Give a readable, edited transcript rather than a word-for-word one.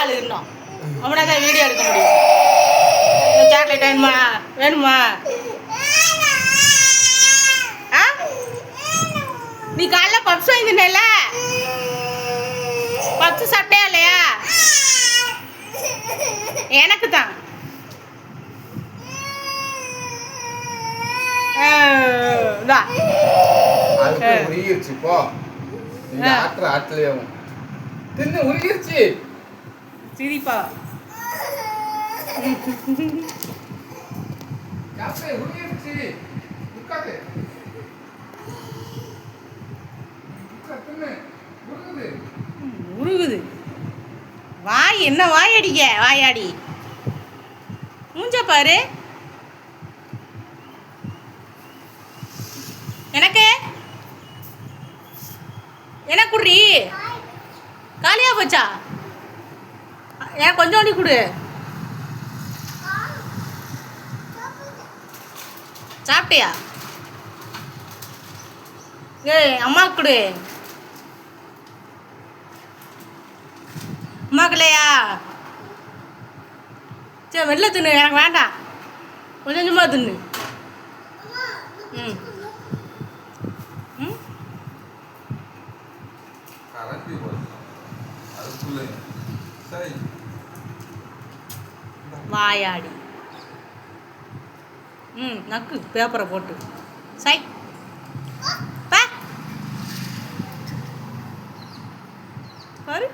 அழுகணும். அவனா தான் வீடியோ எடுக்க முடியும். சாக்லேட் வேணுமா? வேணுமா? ஆ, நீ காலைல பப்ஸ் வாங்கினேல, பப்ஸ் சாப்பிட்டே இல்லையா? எனக்கு தான். சிரிப்பா உருகுது. வாய் என்ன வாய் அடிக்க? வாயாடி மூஞ்ச பாரு. எனக்கு என்ன குடி? காலியா போச்சா? ஏன் கொஞ்சோண்டி கொடு. சாப்பிட்டியா? ஏய் அம்மா கொடு. அம்மாக்கலையா? சரி வெளில தின்னு, எனக்கு வேண்டாம். கொஞ்சம் கொஞ்சமாக தின்னு. ம் ம் வாயாடி. ம் நக்கு பேப்பரை போட்டு சை பாரு.